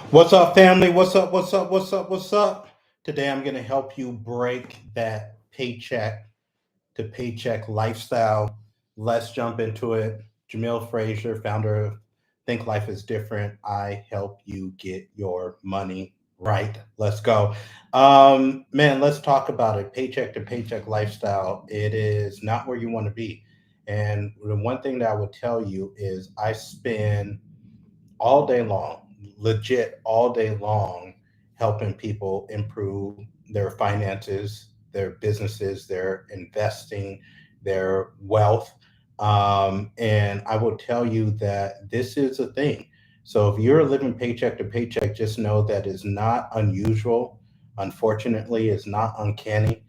What's up, family? What's up? What's up? What's up? What's up? Today, I'm going to help you break that paycheck to paycheck lifestyle. Let's jump into it. Jamil Frazier, founder of Think Life is Different. I help you get your money right. Let's go. Man, let's talk about it. Paycheck to paycheck lifestyle. It is not where you want to be. And the one thing that I would tell you is I spend all day long, legit all day long, helping people improve their finances, their businesses, their investing, their wealth. And I will tell you that this is a thing. So if you're living paycheck to paycheck, just know that is not unusual. Unfortunately, it's not uncanny.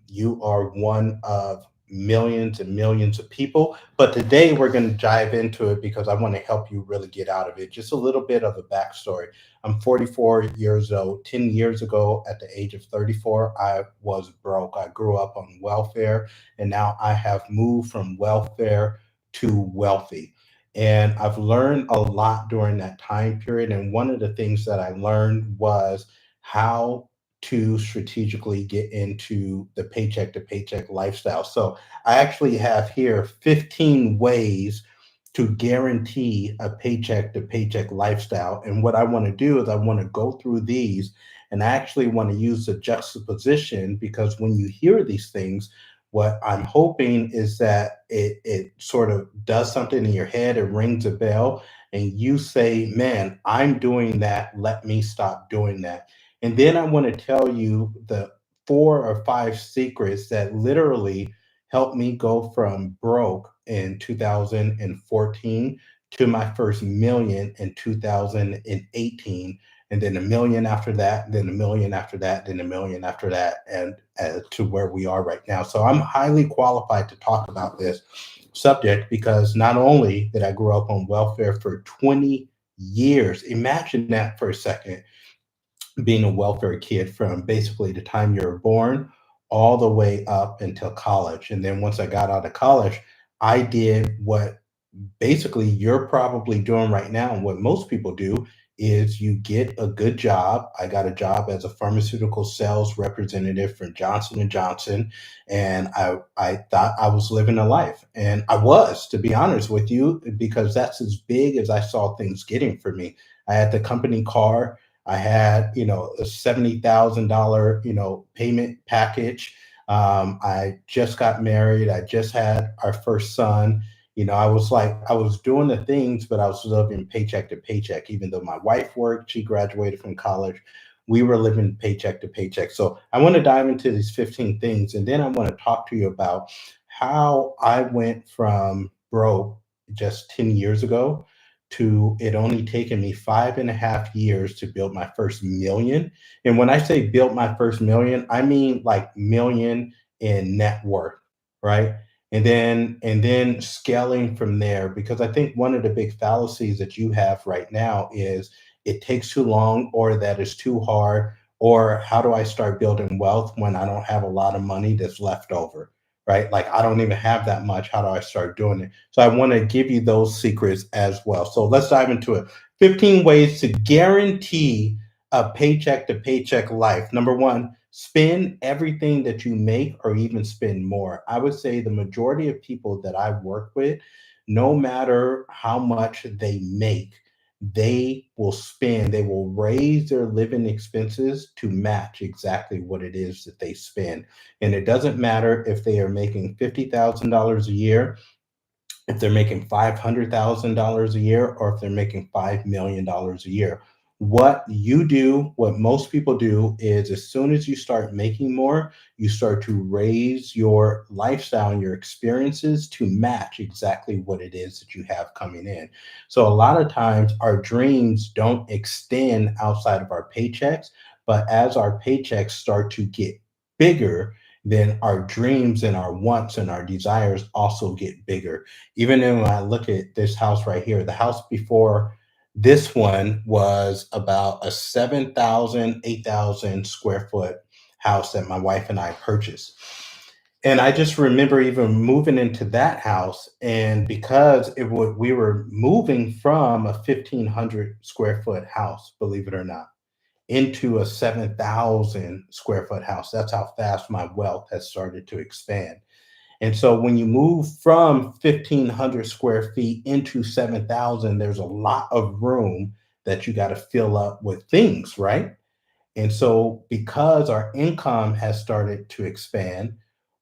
You are one of millions and millions of people. But today we're going to dive into it because I want to help you really get out of it. Just a little bit of a backstory. I'm 44 years old. 10 years ago, at the age of 34, I was broke. I grew up on welfare, and now I have moved from welfare to wealthy. And I've learned a lot during that time period. And one of the things that I learned was how to strategically get into the paycheck to paycheck lifestyle. So I actually have here 15 ways to guarantee a paycheck to paycheck lifestyle. And what I want to do is I want to go through these and I actually want to use the juxtaposition because when you hear these things, what I'm hoping is that it sort of does something in your head, it rings a bell, and you say, man, I'm doing that. Let me stop doing that. And then I want to tell you the 4 or 5 secrets that literally helped me go from broke in 2014 to my first million in 2018, and then a million after that, then a million after that, then a million after that, and to where we are right now. So I'm highly qualified to talk about this subject because not only did I grow up on welfare for 20 years, imagine that for a second, being a welfare kid from basically the time you were born all the way up until college. And then once I got out of college, I did what basically you're probably doing right now and what most people do is you get a good job. I got a job as a pharmaceutical sales representative for Johnson and Johnson, and I thought I was living a life, and I was, to be honest with you, because that's as big as I saw things getting for me. I had the company car. I had, a $70,000, payment package. I just got married. I just had our first son. I was like, I was doing the things, but I was living paycheck to paycheck. Even though my wife worked, she graduated from college. We were living paycheck to paycheck. So I want to dive into these 15 things. And then I want to talk to you about how I went from broke just 10 years ago to it only taken me 5.5 years to build my first million. And when I say build my first million, I mean like million in net worth, right? And then scaling from there, because I think one of the big fallacies that you have right now is it takes too long, or that is too hard, or how do I start building wealth when I don't have a lot of money that's left over, right? Like I don't even have that much. How do I start doing it? So I want to give you those secrets as well. So let's dive into it. 15 ways to guarantee a paycheck to paycheck life. Number one, spend everything that you make or even spend more. I would say the majority of people that I work with, no matter how much they make, they will raise their living expenses to match exactly what it is that they spend. And it doesn't matter if they are making $50,000 a year, if they're making $500,000 a year, or if they're making $5 million a year. What you do, what most people do, is as soon as you start making more, you start to raise your lifestyle and your experiences to match exactly what it is that you have coming in. So, a lot of times, our dreams don't extend outside of our paychecks, but as our paychecks start to get bigger, then our dreams and our wants and our desires also get bigger. Even when I look at this house right here, the house before this one was about a 7,000, 8,000 square foot house that my wife and I purchased. And I just remember even moving into that house, and because we were moving from a 1,500 square foot house, believe it or not, into a 7,000 square foot house. That's how fast my wealth has started to expand. And so when you move from 1,500 square feet into 7,000, there's a lot of room that you got to fill up with things, right? And so, because our income has started to expand,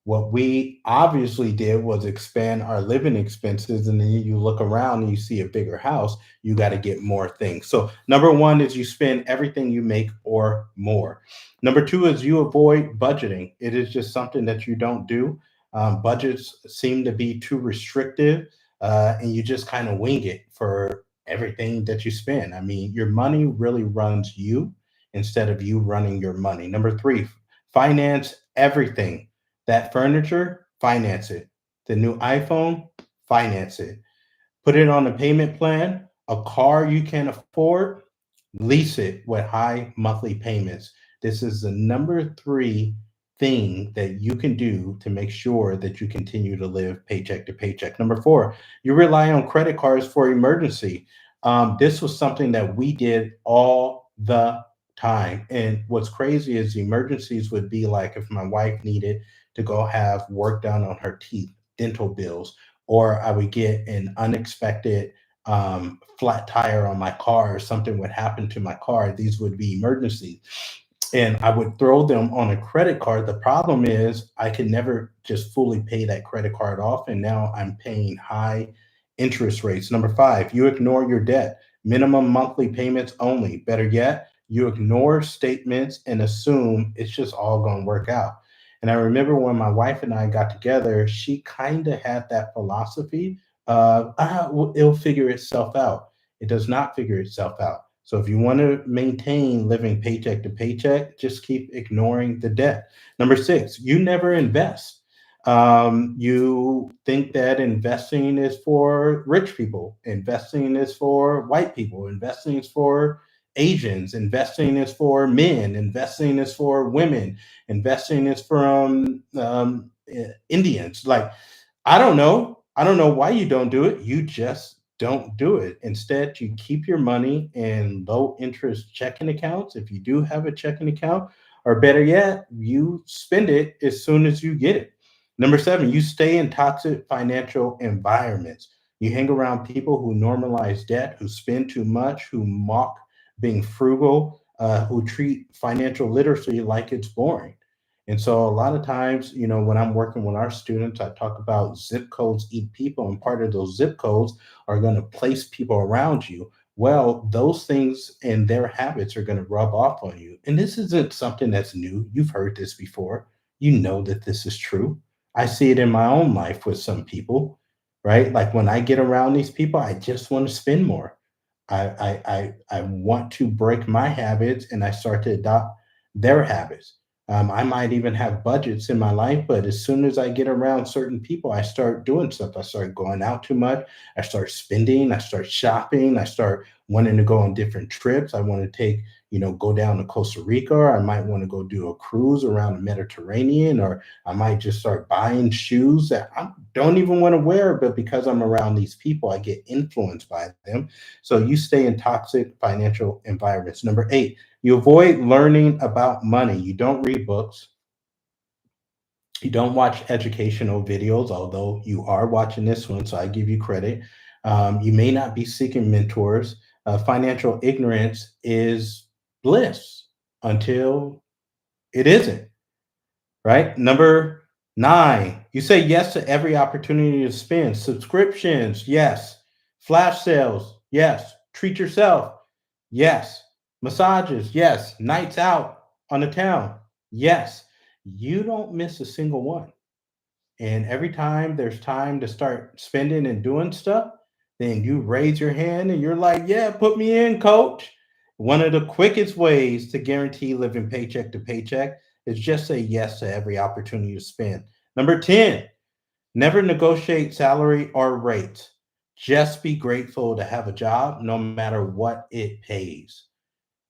what we obviously did was expand our living expenses. And then you look around and you see a bigger house, you got to get more things. So, number one is you spend everything you make or more. Number two is you avoid budgeting. It is just something that you don't do. Budgets seem to be too restrictive, and you just kind of wing it for everything that you spend. I mean, your money really runs you instead of you running your money. Number three, finance everything. That furniture, finance it. The new iPhone, finance it. Put it on a payment plan. A car you can afford, lease it with high monthly payments. This is the number three thing that you can do to make sure that you continue to live paycheck to paycheck. Number four, you rely on credit cards for emergency. This was something that we did all the time. And what's crazy is the emergencies would be like if my wife needed to go have work done on her teeth, dental bills, or I would get an unexpected flat tire on my car, or something would happen to my car. These would be emergencies. And I would throw them on a credit card. The problem is I could never just fully pay that credit card off. And now I'm paying high interest rates. Number five, you ignore your debt. Minimum monthly payments only. Better yet, you ignore statements and assume it's just all going to work out. And I remember when my wife and I got together, she kind of had that philosophy of, it'll figure itself out. It does not figure itself out. So if you want to maintain living paycheck to paycheck, just keep ignoring the debt. Number six, you never invest. You think that investing is for rich people, investing is for white people, investing is for Asians, investing is for men, investing is for women, investing is from Indians. Like, I don't know. I don't know why you don't do it. You just don't do it. Instead, you keep your money in low interest checking accounts if you do have a checking account, or better yet, you spend it as soon as you get it. Number seven, you stay in toxic financial environments. You hang around people who normalize debt, who spend too much, who mock being frugal, who treat financial literacy like it's boring. And so a lot of times, when I'm working with our students, I talk about zip codes eat people, and part of those zip codes are going to place people around you. Well, those things and their habits are going to rub off on you. And this isn't something that's new. You've heard this before. You know that this is true. I see it in my own life with some people, right? Like when I get around these people, I just want to spend more. I want to break my habits, and I start to adopt their habits. I might even have budgets in my life, but as soon as I get around certain people, I start doing stuff. I start going out too much. I start spending. I start shopping. I start wanting to go on different trips. I want to go down to Costa Rica, or I might want to go do a cruise around the Mediterranean, or I might just start buying shoes that I don't even want to wear, but because I'm around these people, I get influenced by them. So you stay in toxic financial environments. Number eight, you avoid learning about money. You don't read books. You don't watch educational videos, although you are watching this one, so I give you credit. You may not be seeking mentors. Financial ignorance is bliss until it isn't, right? Number nine, you say yes to every opportunity to spend. Subscriptions, yes. Flash sales, yes. Treat yourself, yes. Massages, yes. Nights out on the town, yes. You don't miss a single one. And every time there's time to start spending and doing stuff, then you raise your hand and you're like, yeah, put me in, coach. One of the quickest ways to guarantee living paycheck to paycheck is just say yes to every opportunity to spend. Number 10, never negotiate salary or rate. Just be grateful to have a job no matter what it pays.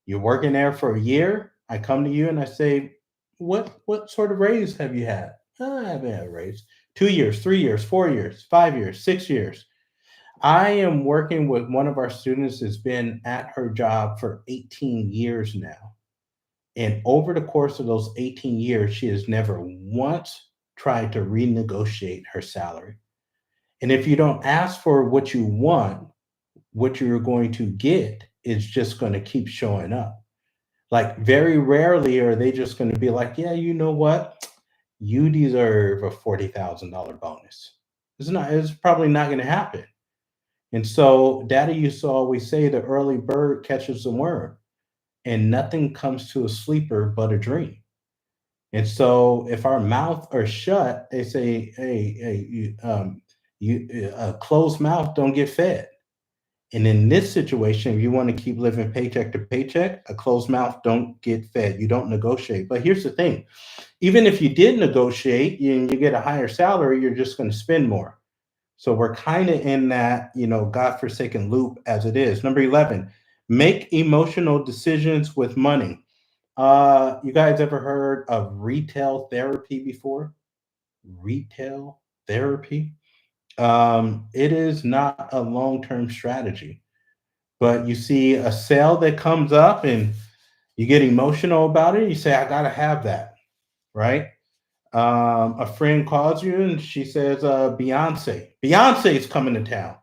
You're working there for a year. I come to you and I say, what sort of raise have you had? I haven't had a raise. 2 years, 3 years, 4 years, 5 years, 6 years. I am working with one of our students that's been at her job for 18 years now. And over the course of those 18 years, she has never once tried to renegotiate her salary. And if you don't ask for what you want, what you're going to get is just going to keep showing up. Like, very rarely are they just going to be like, yeah, you know what? You deserve a $40,000 bonus. It's probably not going to happen. And so, Daddy used to always say the early bird catches the worm, and nothing comes to a sleeper but a dream. And so, if our mouth are shut, they say, hey, a closed mouth don't get fed. And in this situation, if you want to keep living paycheck to paycheck, a closed mouth don't get fed. You don't negotiate. But here's the thing: even if you did negotiate and you get a higher salary, you're just going to spend more. So we're kind of in that, godforsaken loop as it is. Number 11, make emotional decisions with money. You guys ever heard of retail therapy before? Retail therapy? It is not a long term strategy, but you see a sale that comes up and you get emotional about it. You say, I got to have that, right? A friend calls you and she says, Beyonce is coming to town.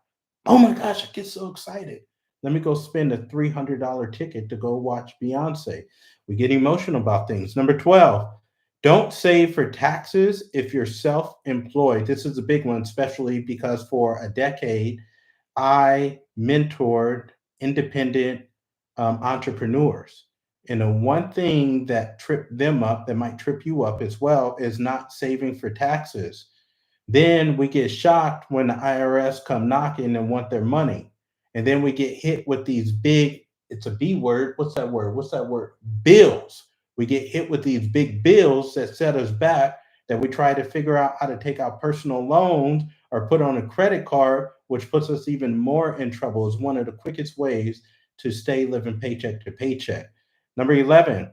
Oh my gosh, I get so excited. Let me go spend a $300 ticket to go watch Beyonce. We get emotional about things. Number 12, don't save for taxes if you're self employed. This is a big one, especially because for a decade, I mentored independent entrepreneurs. And the one thing that tripped them up, that might trip you up as well, is not saving for taxes. Then we get shocked when the IRS come knocking and want their money. And then we get hit with these big, it's a B word. What's that word? What's that word? Bills. We get hit with these big bills that set us back, that we try to figure out how to take out personal loans or put on a credit card, which puts us even more in trouble, is one of the quickest ways to stay living paycheck to paycheck. Number 11,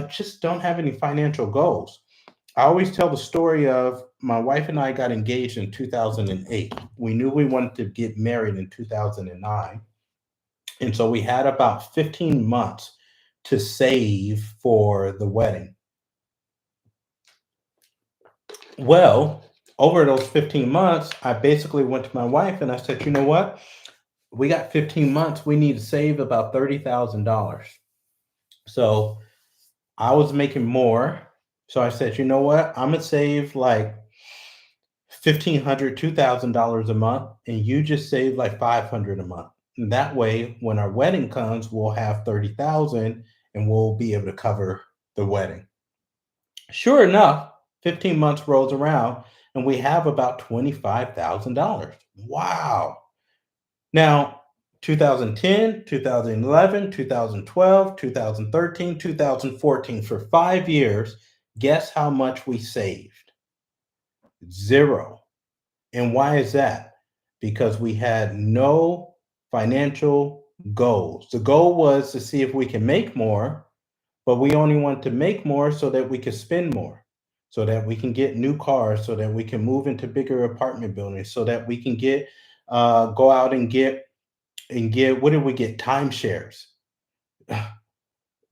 just don't have any financial goals. I always tell the story of my wife and I got engaged in 2008. We knew we wanted to get married in 2009. And so we had about 15 months to save for the wedding. Well, over those 15 months, I basically went to my wife and I said, you know what? We got 15 months. We need to save about $30,000. So I was making more. So I said, you know what? I'm going to save like $1,500, $2,000 a month, and you just save like 500 a month. And that way, when our wedding comes, we'll have 30,000 and we'll be able to cover the wedding. Sure enough, 15 months rolls around and we have about $25,000. Wow. Now, 2010, 2011, 2012, 2013, 2014, for 5 years, guess how much we saved? Zero. And why is that? Because we had no financial goals. The goal was to see if we can make more, but we only want to make more so that we can spend more, so that we can get new cars, so that we can move into bigger apartment buildings, so that we can go out and get what did we get? Timeshares.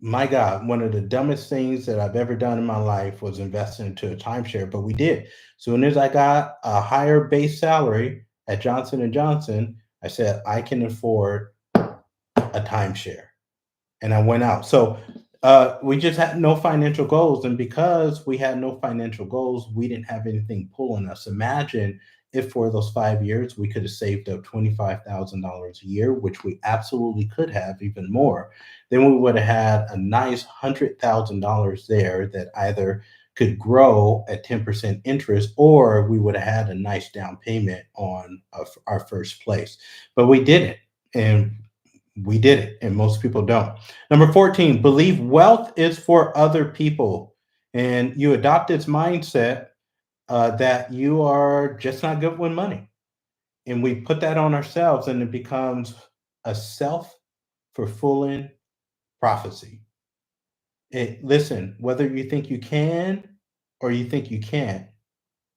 My God, one of the dumbest things that I've ever done in my life was invest into a timeshare, but we did. Soon as I got a higher base salary at Johnson and Johnson, I said I can afford a timeshare, and I went out. So we just had no financial goals, and because we had no financial goals, we didn't have anything pulling us. Imagine if for those 5 years we could have saved up $25,000 a year, which we absolutely could have, even more. Then we would have had a nice $100,000 there that either could grow at 10% interest, or we would have had a nice down payment on our first place. But we didn't. And we did it, and most people don't. Number 14, believe wealth is for other people. And you adopt this mindset that you are just not good with money. And we put that on ourselves, and it becomes a self fulfilling prophecy. Listen, whether you think you can or you think you can't,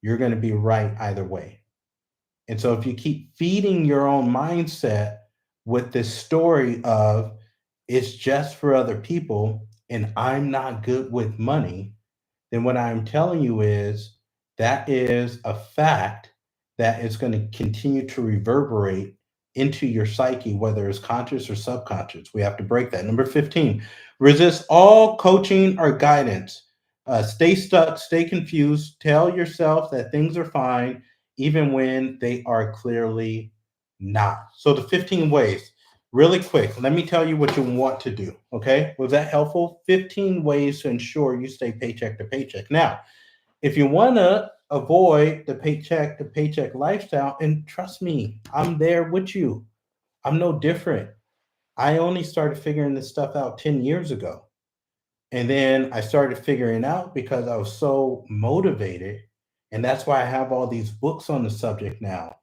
you're going to be right either way. And so if you keep feeding your own mindset with this story of it's just for other people and I'm not good with money, then what I'm telling you is that is a fact that is going to continue to reverberate into your psyche, whether it's conscious or subconscious. We have to break that. Number 15, resist all coaching or guidance. Stay stuck, stay confused, tell yourself that things are fine, even when they are clearly not. So, the 15 ways, really quick, let me tell you what you want to do. Okay. Was that helpful? 15 ways to ensure you stay paycheck to paycheck. Now, if you want to avoid the paycheck to paycheck lifestyle, and trust me, I'm there with you. I'm no different. I only started figuring this stuff out 10 years ago. And then I started figuring out because I was so motivated. And that's why I have all these books on the subject now.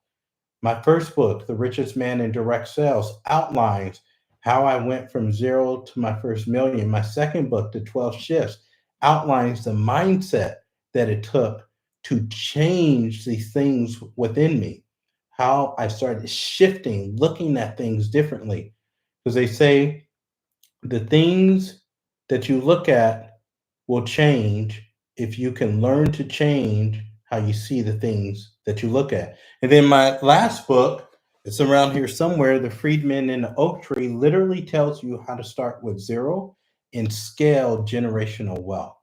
My first book, The Richest Man in Direct Sales, outlines how I went from zero to my first million. My second book, The 12 Shifts, outlines the mindset that it took to change these things within me, how I started shifting, looking at things differently. Because they say the things that you look at will change if you can learn to change how you see the things that you look at. And then my last book, it's around here somewhere, The Freedman and the Oak Tree, literally tells you how to start with zero and scale generational wealth.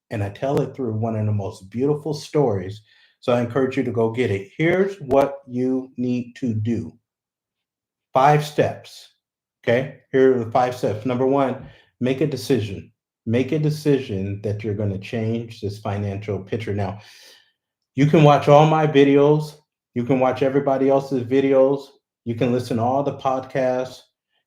And I tell it through one of the most beautiful stories. So I encourage you to go get it. Here's what you need to do. 5 steps. Okay. Here are the 5 steps. Number 1, make a decision. Make a decision that you're going to change this financial picture. Now, you can watch all my videos. You can watch everybody else's videos. You can listen to all the podcasts.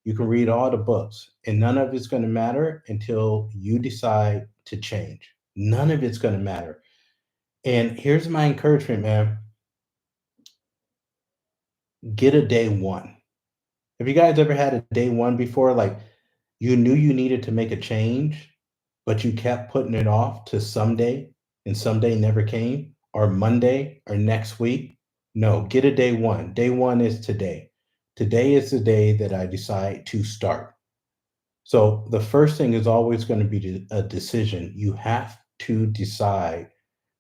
You can read all the books. And none of it's going to matter until you decide to change. None of it's going to matter. And here's my encouragement, man. Get a day one. Have you guys ever had a day one before? Like you knew you needed to make a change, but you kept putting it off to someday, and someday never came, or Monday or next week? No, get a day one. Day one is today. Today is the day that I decide to start. So the first thing is always going to be a decision. You have to decide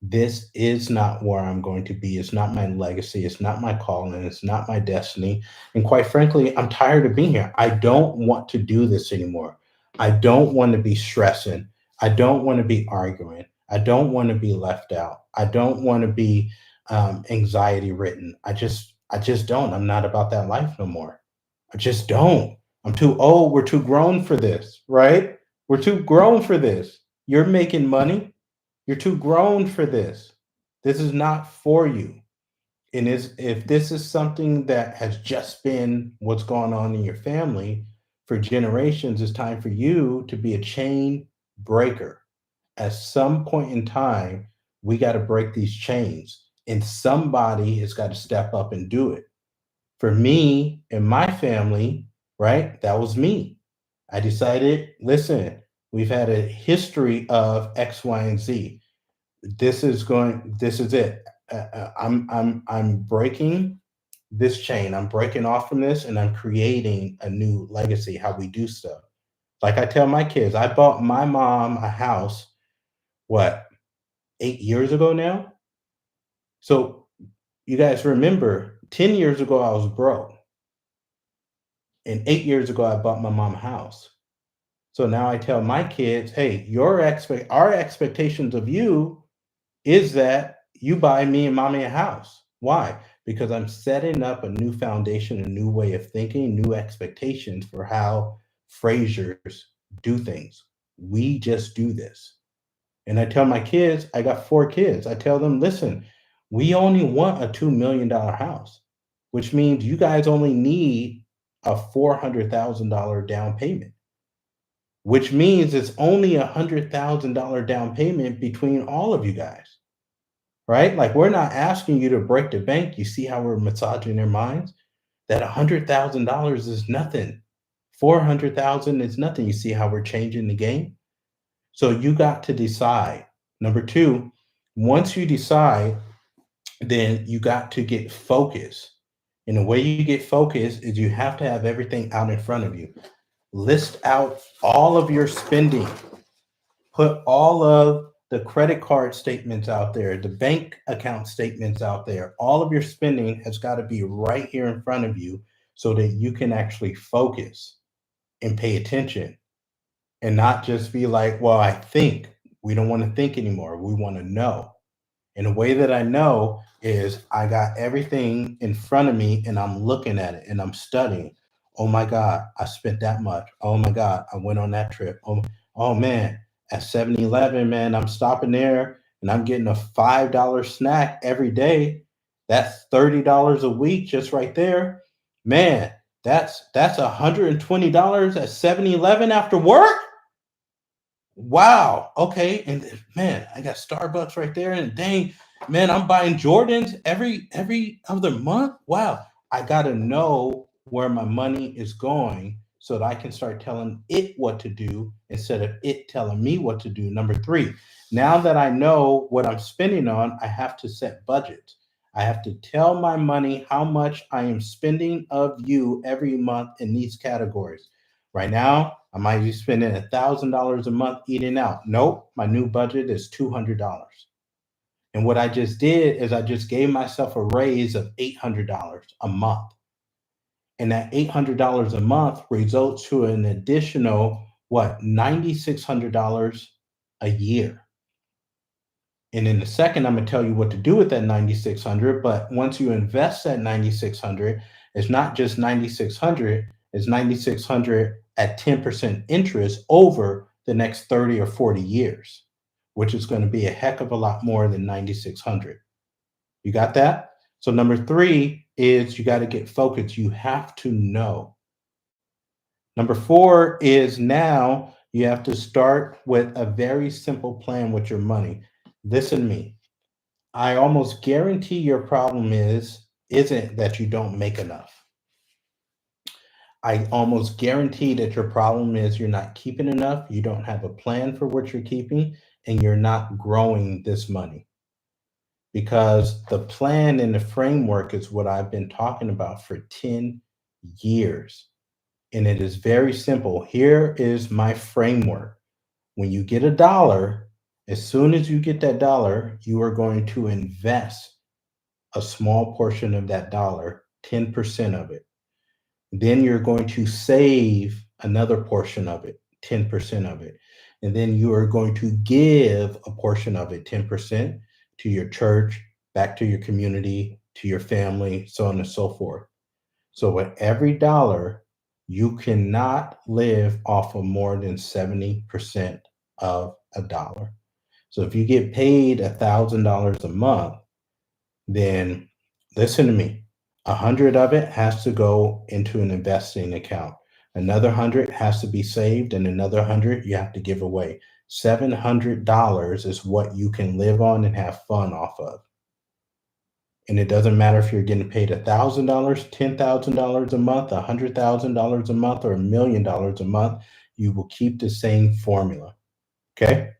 this is not where I'm going to be. It's not my legacy. It's not my calling. It's not my destiny. And quite frankly, I'm tired of being here. I don't want to do this anymore. I don't want to be stressing. I don't want to be arguing. I don't want to be left out. I don't want to be anxiety ridden. I just don't. I'm not about that life no more. I just don't. I'm too old. We're too grown for this, right? We're too grown for this. You're making money. You're too grown for this. This is not for you. And if this is something that has just been what's going on in your family for generations, it's time for you to be a chain breaker. At some point in time, we got to break these chains, and somebody has got to step up and do it. For me and my family, right? That was me. I decided, listen, we've had a history of X, Y, and Z. This is it. I'm breaking this chain. I'm breaking off from this and I'm creating a new legacy, how we do stuff. Like I tell my kids, I bought my mom a house, what, 8 years ago now? So you guys remember 10 years ago I was broke. And 8 years ago I bought my mom a house. So now I tell my kids, hey, our expectations of you is that you buy me and mommy a house. Why? Because I'm setting up a new foundation, a new way of thinking, new expectations for how Frasers do things. We just do this. And I tell my kids, I got 4 kids. I tell them, listen, we only want a $2 million house, which means you guys only need a $400,000 down payment, which means it's only $100,000 down payment between all of you guys, right? Like we're not asking you to break the bank. You see how we're massaging their minds? That $100,000 is nothing. 400,000 is nothing. You see how we're changing the game? So you got to decide. Number 2, once you decide, then you got to get focused. And the way you get focused is you have to have everything out in front of you. List out all of your spending. Put all of the credit card statements out there, the bank account statements out there. All of your spending has got to be right here in front of you so that you can actually focus and pay attention and not just be like, well, I think. We don't want to think anymore. We want to know. And the way that I know is I got everything in front of me and I'm looking at it and I'm studying. Oh my God, I spent that much. Oh my God, I went on that trip. Oh man, at 7-Eleven, man, I'm stopping there and I'm getting a $5 snack every day. That's $30 a week just right there. Man, that's $120 at 7-Eleven after work. Wow. Okay. And man, I got Starbucks right there. And dang, man, I'm buying Jordans every other month. Wow. I gotta know where my money is going so that I can start telling it what to do instead of it telling me what to do. Number three, now that I know what I'm spending on, I have to set budgets. I have to tell my money how much I am spending of you every month in these categories. Right now, I might be spending $1,000 a month eating out. Nope, my new budget is $200. And what I just did is I just gave myself a raise of $800 a month. And that $800 a month results to an additional, what, $9,600 a year. And in a second, I'm going to tell you what to do with that 9,600. But once you invest that 9,600, it's not just 9,600, it's 9,600 at 10% interest over the next 30 or 40 years, which is going to be a heck of a lot more than 9,600. You got that? So number three is you got to get focused. You have to know. Number four is now you have to start with a very simple plan with your money. Listen to me. I almost guarantee your problem isn't that you don't make enough. I almost guarantee that your problem is you're not keeping enough, you don't have a plan for what you're keeping, and you're not growing this money. Because the plan and the framework is what I've been talking about for 10 years. And it is very simple. Here is my framework. When you get a dollar, as soon as you get that dollar, you are going to invest a small portion of that dollar, 10% of it. Then you're going to save another portion of it, 10% of it. And then you are going to give a portion of it, 10%, to your church, back to your community, to your family, so on and so forth. So with every dollar, you cannot live off of more than 70% of a dollar. So if you get paid $1,000 a month, then listen to me. 100 of it has to go into an investing account. Another 100 has to be saved, and another 100 you have to give away. $700 is what you can live on and have fun off of. And it doesn't matter if you're getting paid $1,000, $10,000 a month, $100,000 a month, or $1,000,000 a month. You will keep the same formula. Okay.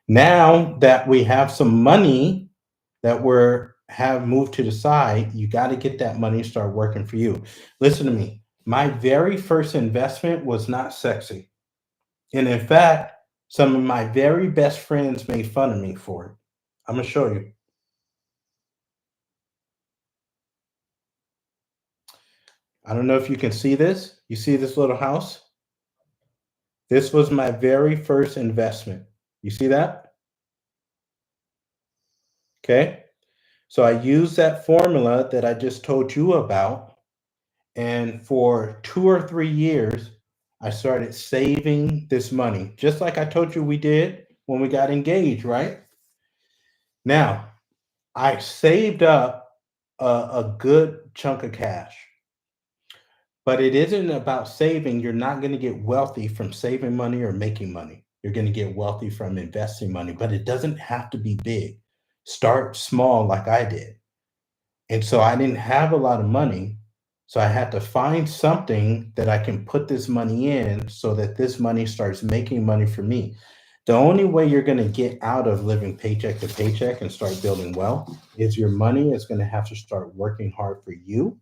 Now that we have some money that have moved to the side, you got to get that money start working for you. Listen to me. My very first investment was not sexy. And in fact, some of my very best friends made fun of me for it. I'm going to show you. I don't know if you can see this. You see this little house? This was my very first investment. You see that? Okay. So I used that formula that I just told you about. And for 2 or 3 years, I started saving this money, just like I told you we did when we got engaged, right? Now, I saved up a good chunk of cash, but it isn't about saving. You're not going to get wealthy from saving money or making money. You're going to get wealthy from investing money, but it doesn't have to be big. Start small, like I did. And so I didn't have a lot of money. So I had to find something that I can put this money in so that this money starts making money for me. The only way you're going to get out of living paycheck to paycheck and start building wealth is your money is going to have to start working hard for you,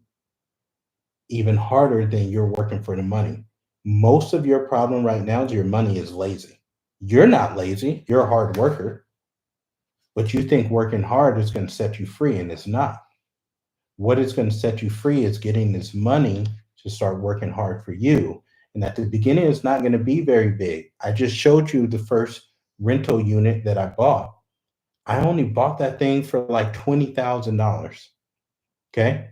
even harder than you're working for the money. Most of your problem right now is your money is lazy. You're not lazy, you're a hard worker, but you think working hard is going to set you free, and it's not. What is going to set you free is getting this money to start working hard for you. And at the beginning, it's not going to be very big. I just showed you the first rental unit that I bought. I only bought that thing for like $20,000. Okay.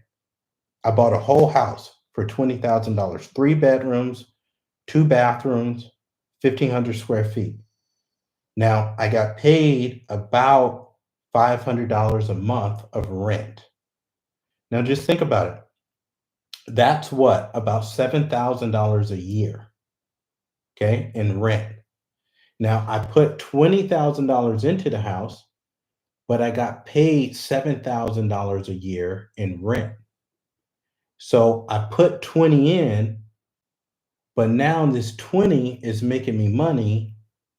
I bought a whole house for $20,000, 3 bedrooms, 2 bathrooms, 1,500 square feet. Now I got paid about $500 a month of rent. Now just think about it. That's what, about $7,000 a year, okay, in rent. Now I put $20,000 into the house, but I got paid $7,000 a year in rent. So I put 20 in, but now this 20 is making me money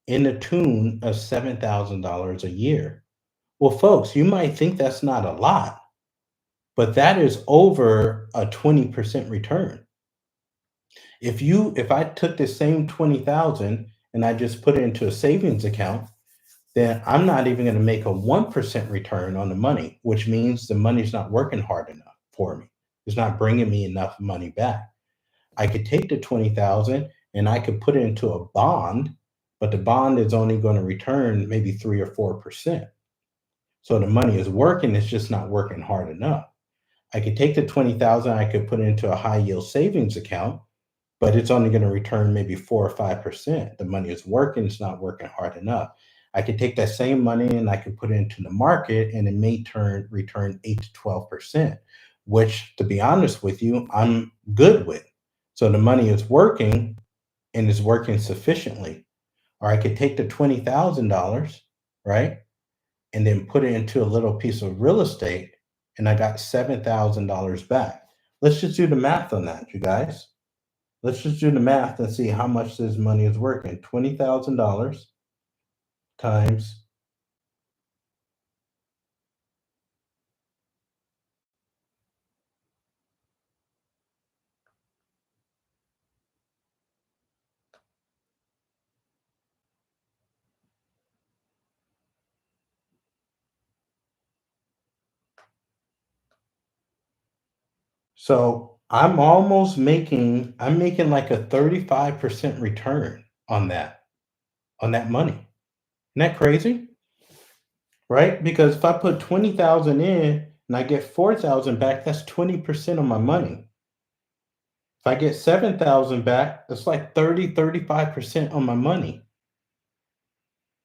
in the tune of $7,000 a year. Well, folks, you might think that's not a lot, but that is over a 20% return. If I took the same 20,000 and I just put it into a savings account, then I'm not even going to make a 1% return on the money, which means the money's not working hard enough for me. It's not bringing me enough money back. I could take the 20,000 and I could put it into a bond, but the bond is only going to return maybe 3 or 4%. So the money is working, it's just not working hard enough. I could take the 20,000, I could put it into a high yield savings account, but it's only going to return maybe 4 or 5%. The money is working, it's not working hard enough. I could take that same money and I could put it into the market and it may return 8 to 12%, which, to be honest with you, I'm good with. So the money is working and is working sufficiently. Or I could take the $20,000, right, and then put it into a little piece of real estate and I got $7,000 back. Let's just do the math on that, you guys. Let's just do the math and see how much this money is working. $20,000 times so I'm making like a 35% return on that money. Isn't that crazy? Right? Because if I put 20,000 in and I get 4,000 back, that's 20% of my money. If I get 7,000 back, that's like 35% on my money.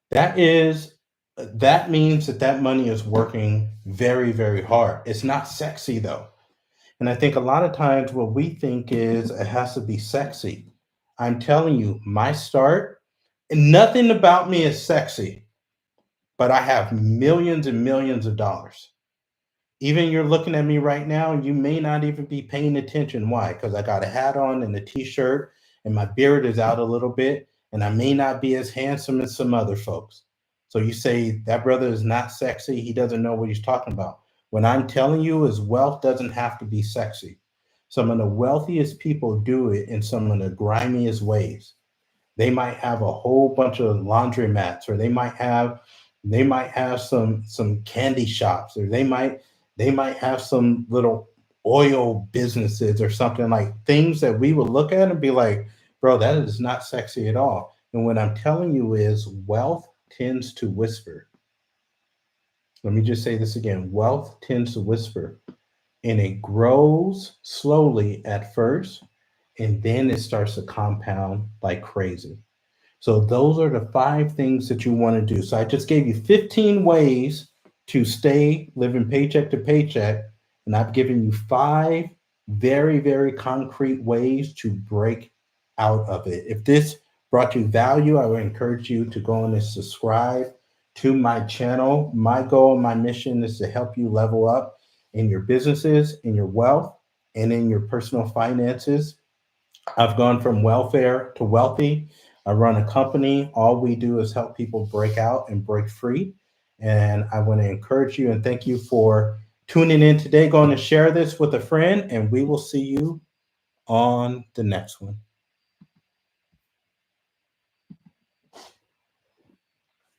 That is that means that money is working very, very hard. It's not sexy though. And I think a lot of times what we think is it has to be sexy. I'm telling you, my start, and nothing about me is sexy, but I have millions and millions of dollars. Even you're looking at me right now, you may not even be paying attention. Why? Because I got a hat on and a t-shirt, and my beard is out a little bit, and I may not be as handsome as some other folks. So you say that brother is not sexy, he doesn't know what he's talking about. What I'm telling you is wealth doesn't have to be sexy. Some of the wealthiest people do it in some of the grimiest ways. They might have a whole bunch of laundromats, or they might have some candy shops, or they might have some little oil businesses or something, like things that we would look at and be like, bro, that is not sexy at all. And what I'm telling you is wealth tends to whisper. Let me just say this again. Wealth tends to whisper, and it grows slowly at first, and then it starts to compound like crazy. So those are the 5 things that you want to do. So I just gave you 15 ways to stay living paycheck to paycheck, and I've given you 5 very, very concrete ways to break out of it. If this brought you value, I would encourage you to go on and subscribe to my channel. My goal, my mission is to help you level up in your businesses, in your wealth, and in your personal finances. I've gone from welfare to wealthy. I run a company. All we do is help people break out and break free. And I want to encourage you and thank you for tuning in today. Go on and share this with a friend, and we will see you on the next one.